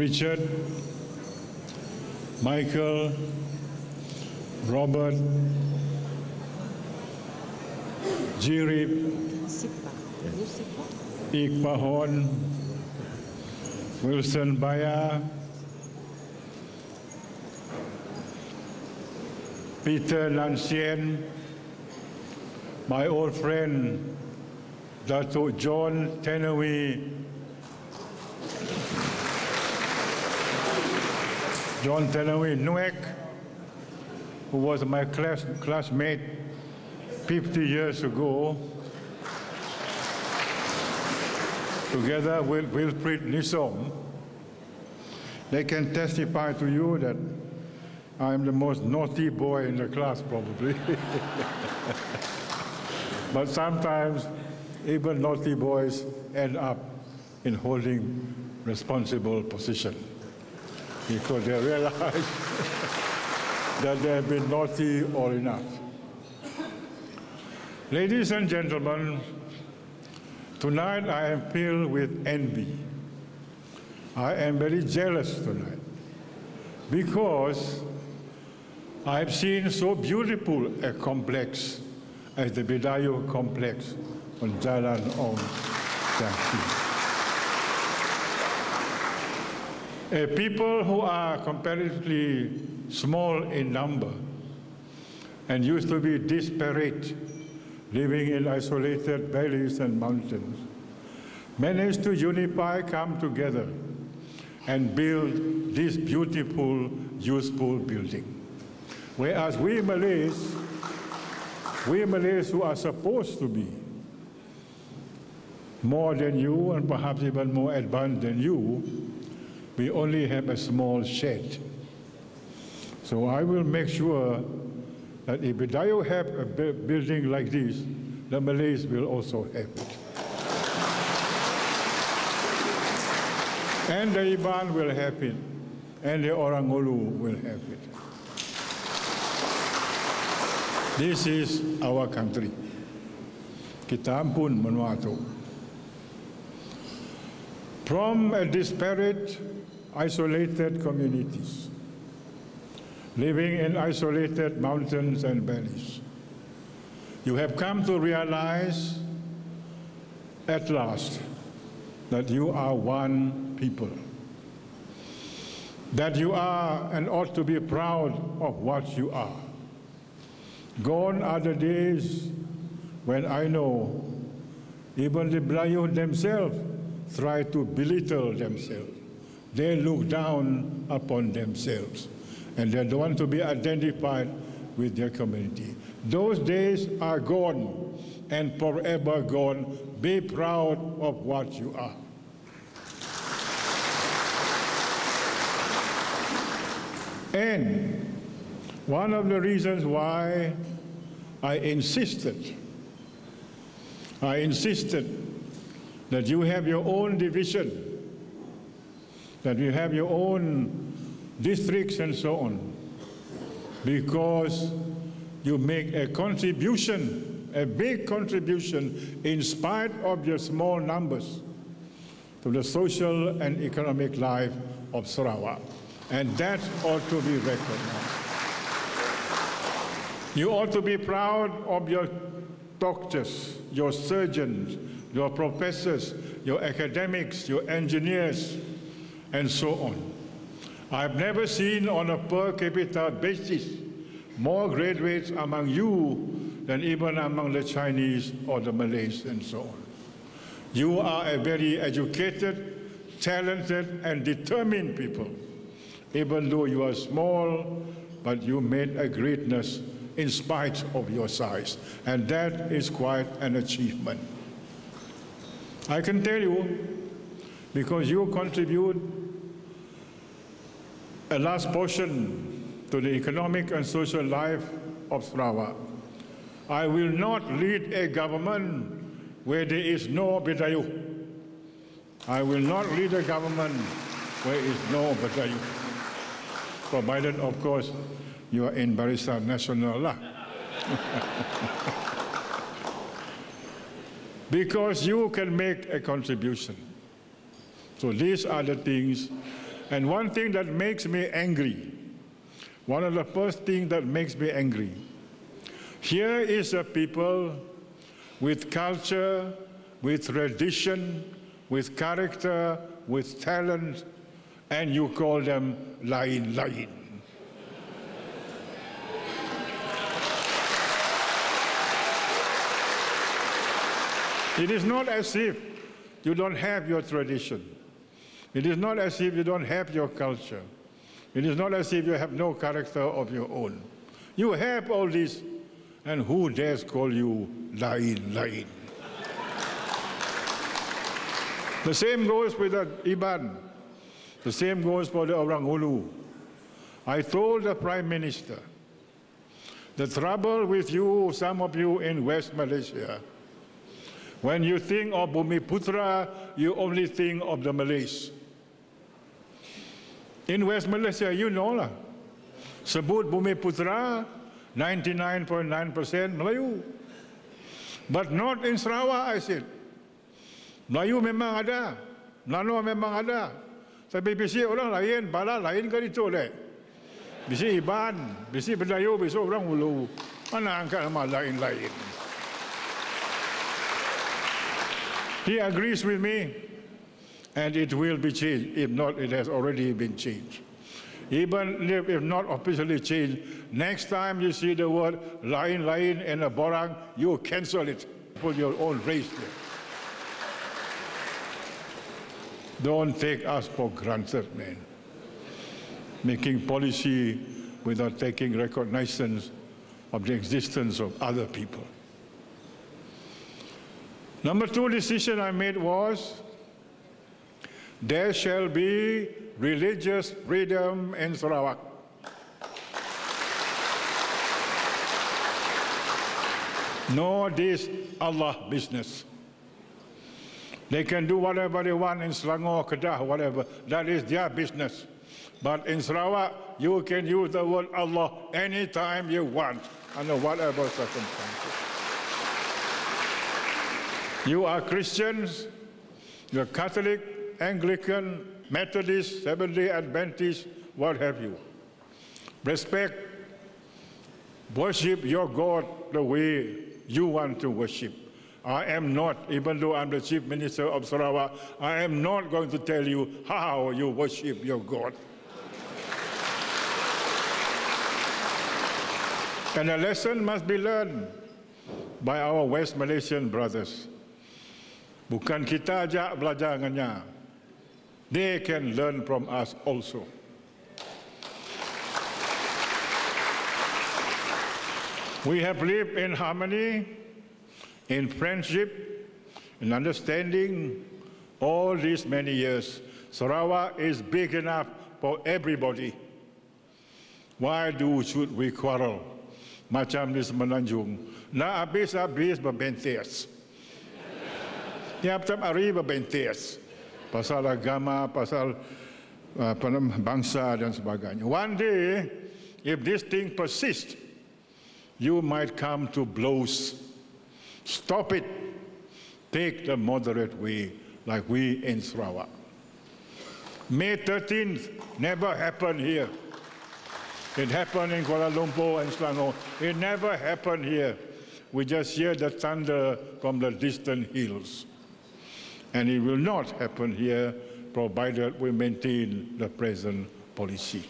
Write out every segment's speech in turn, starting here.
Richard, Michael, Robert, Jirip, Iqbahon, Wilson Baya, Peter Lansien, my old friend, Datuk John Tenawi, Nuek, who was my classmate 50 years ago, together with Wilfried Nisom. They can testify to you that I'm the most naughty boy in the class, probably. But sometimes even naughty boys end up in holding responsible position because they realize that they have been naughty all enough. Ladies and gentlemen, tonight I am filled with envy. I am very jealous tonight because I've seen so beautiful a complex as the Bidayuh complex on Jalan Ong Jangsi. A people who are comparatively small in number and used to be disparate, living in isolated valleys and mountains, managed to unify, come together, and build this beautiful, useful building. Whereas we Malays who are supposed to be more than you and perhaps even more advanced than you, we only have a small shed. So I will make sure that if Bidayuh have a building like this, the Malays will also have it. And the Iban will have it, and the Orangulu will have it. This is our country. Kita ampun Vanuatu. From a disparate, isolated communities, living in isolated mountains and valleys, you have come to realize at last that you are one people, that you are and ought to be proud of what you are. Gone are the days when I know even the Bidayuh themselves try to belittle themselves. They look down upon themselves and they don't want to be identified with their community. Those days are gone and forever gone. Be proud of what you are. And one of the reasons why I insisted that you have your own division, that you have your own districts and so on, because you make a contribution, a big contribution, in spite of your small numbers, to the social and economic life of Sarawak. And that ought to be recognized. You ought to be proud of your doctors, your surgeons, your professors, your academics, your engineers, and so on. I've never seen on a per capita basis more graduates among you than even among the Chinese or the Malays and so on. You are a very educated, talented, and determined people. Even though you are small, but you made a greatness in spite of your size. And that is quite an achievement. I can tell you, because you contribute a large portion to the economic and social life of Sarawak. I will not lead a government where there is no Bidayuh. I will not lead a government where there is no Bidayuh. Provided, of course, you are in Barisan Nasional. Because you can make a contribution. So these are the things, And one thing that makes me angry, one of the first things that makes me angry, here is a people with culture, with tradition, with character, with talent, and you call them lain-lain. It is not as if you don't have your tradition. It is not as if you don't have your culture. It is not as if you have no character of your own. You have all this, and who dares call you lain-lain? The same goes with the Iban. The same goes for the Orang Ulu. I told the Prime Minister, the trouble with you, some of you in West Malaysia, when you think of Bumiputra, you only think of the Malays. In West Malaysia, you know lah. Sebut Bumiputra, 99.9% Melayu. But not in Sarawak, I said. Melayu memang ada, Nano memang ada. Tapi bisi orang lain, bala lain kan itu leh. Bisi Iban, bisi Bidayuh, bisi orang Ulu. Mana angkat nama lain-lain. He agrees with me, and it will be changed. If not, it has already been changed. Even if not officially changed, next time you see the word lain-lain in a borang, you cancel it. Put your own race there. Don't take us for granted, man. Making policy without taking recognition of the existence of other people. Number 2 decision I made was, there shall be religious freedom in Sarawak. No this Allah business. They can do whatever they want in Selangor, Kedah, whatever. That is their business. But in Sarawak, you can use the word Allah anytime you want, under whatever circumstances. You are Christians, you are Catholic, Anglican, Methodist, Seventh-day Adventist, what have you. Respect, worship your God the way you want to worship. I am not, even though I'm the Chief Minister of Sarawak, I am not going to tell you how you worship your God. And a lesson must be learned by our West Malaysian brothers. Bukan kita aja belajar dengannya. They can learn from us also. We have lived in harmony, in friendship, in understanding all these many years. Sarawak is big enough for everybody. Why should we quarrel? Macam di Semenanjung. Na habis-habis berbentis. Tiap-tiap hari berbentis. Pasal agama, pasal bangsa dan sebagainya. One day, if this thing persists, you might come to blows. Stop it. Take the moderate way, like we in Sarawak. May 13th never happened here. It happened in Kuala Lumpur and Selangor. It never happened here. We just hear the thunder from the distant hills. And it will not happen here, provided we maintain the present policy.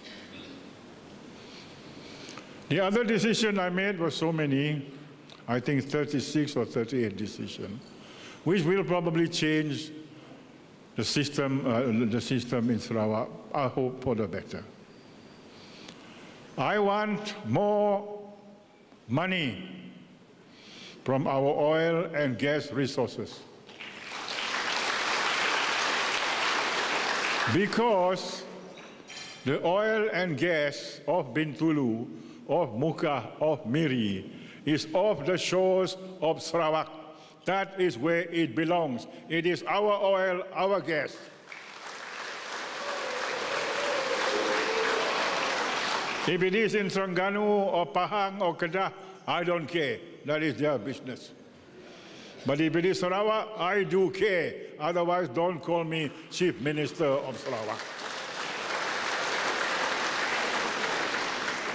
The other decision I made was so many, I think 36 or 38 decisions, which will probably change the system in Sarawak, I hope for the better. I want more money from our oil and gas resources. Because the oil and gas of Bintulu, of Muka, of Miri, is off the shores of Sarawak. That is where it belongs. It is our oil, our gas. If it is in Terengganu or Pahang or Kedah, I don't care. That is their business. But if it is Sarawak, I do care. Otherwise, don't call me Chief Minister of Sarawak.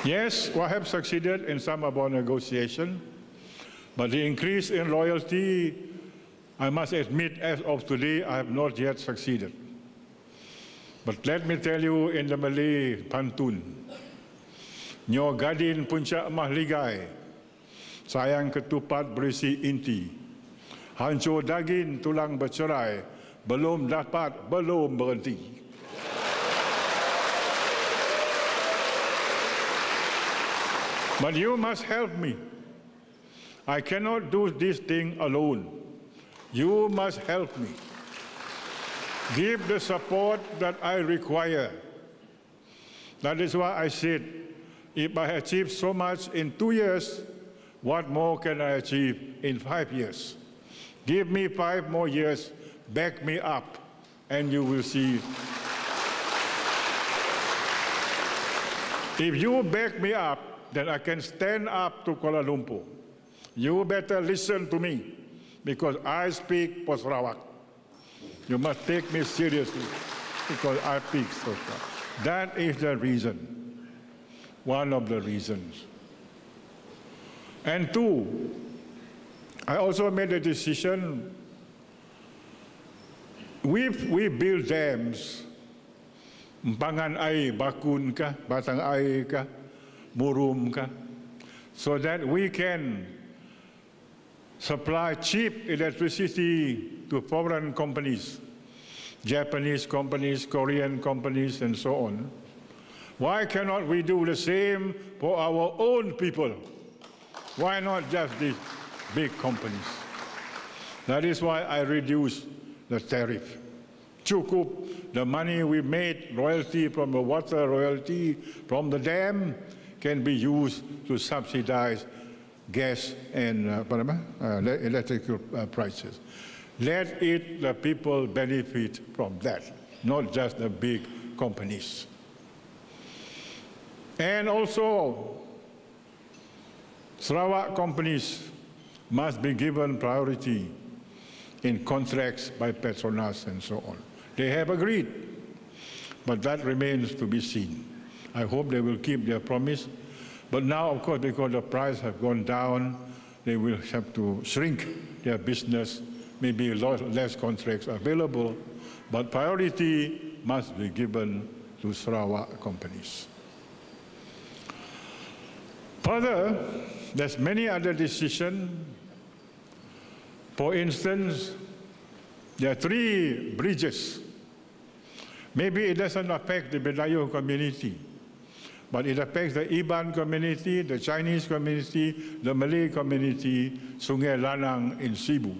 Yes, we have succeeded in some of our negotiations, but the increase in royalty, I must admit, as of today, I have not yet succeeded. But let me tell you in the Malay pantun, Nyo gadin puncak mahligai, sayang ketupat berisi inti, hancur daging tulang bercerai, belum dapat, belum berhenti. But you must help me. I cannot do this thing alone. You must help me. Give the support that I require. That is why I said, if I achieve so much in 2 years, what more can I achieve in 5 years? Give me 5 more years, back me up, and you will see. If you back me up, then I can stand up to Kuala Lumpur. You better listen to me, because I speak for Sarawak. You must take me seriously, because I speak for Sarawak. That is the reason, one of the reasons. And 2, I also made a decision, if we build dams, Pangan air, bakun ka, batang air ka, murum ka, so that we can supply cheap electricity to foreign companies, Japanese companies, Korean companies, and so on. Why cannot we do the same for our own people? Why not just these big companies? That is why I reduced the tariff. Cukup, the money we made, royalty from the water, royalty from the dam, can be used to subsidize gas and electrical prices. Let the people benefit from that, not just the big companies. And also, Sarawak companies must be given priority in contracts by Petronas and so on. They have agreed, but that remains to be seen. I hope they will keep their promise. But now, of course, because the price has gone down, they will have to shrink their business, maybe a lot less contracts available, but priority must be given to Sarawak companies. Further, there's many other decisions. For instance, there are 3 bridges. Maybe it doesn't affect the Bidayuh community, but it affects the Iban community, the Chinese community, the Malay community, Sungai Lanang in Cebu.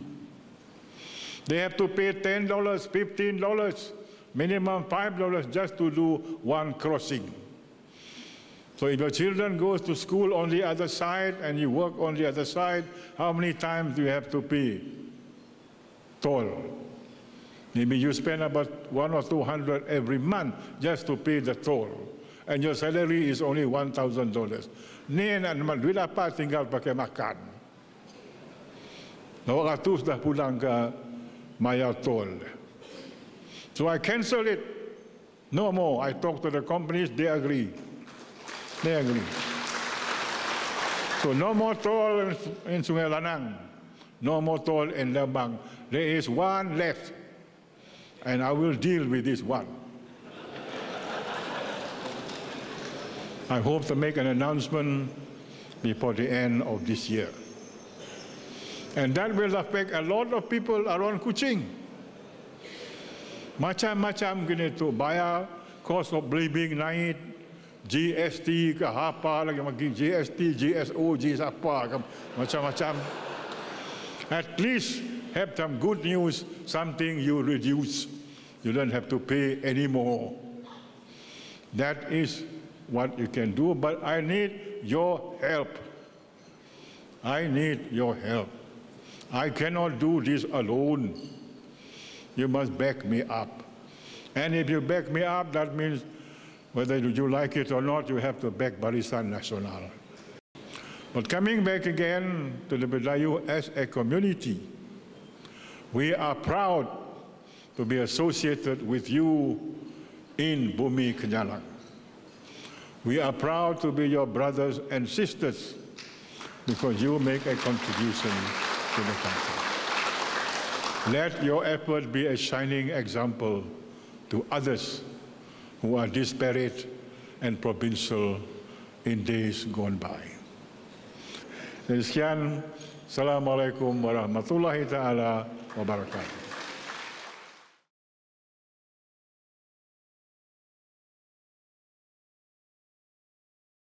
They have to pay $10, $15, minimum $5 just to do one crossing. So if your children go to school on the other side and you work on the other side, how many times do you have to pay toll? Maybe you spend about $100 or $200 every month just to pay the toll. And your salary is only $1,000. Ni naman, duit apa tinggal pakai makan. Orang tu sudah pulang ke bayar tol. So I cancel it. No more. I talk to the companies, they agree. They agree. So no more toll in Sungai Lanang. No more toll in Lembang. There is one left. And I will deal with this one. I hope to make an announcement before the end of this year. And that will affect a lot of people around Kuching. Macam-macam gini tu, bayar cost of living naik, GST ke apa lagi, GST, GSO, GSapa, macam-macam. At least have some good news, something you reduce. You don't have to pay anymore. That is what you can do, but I need your help. I need your help. I cannot do this alone. You must back me up. And if you back me up, that means whether you like it or not, you have to back Barisan Nasional. But coming back again to the Bidayuh as a community, we are proud to be associated with you in Bumi Kenyalang. We are proud to be your brothers and sisters because you make a contribution to the country. Let your effort be a shining example to others who are disparate and provincial in days gone by. Sekian, Assalamualaikum warahmatullahi taala wabarakatuh.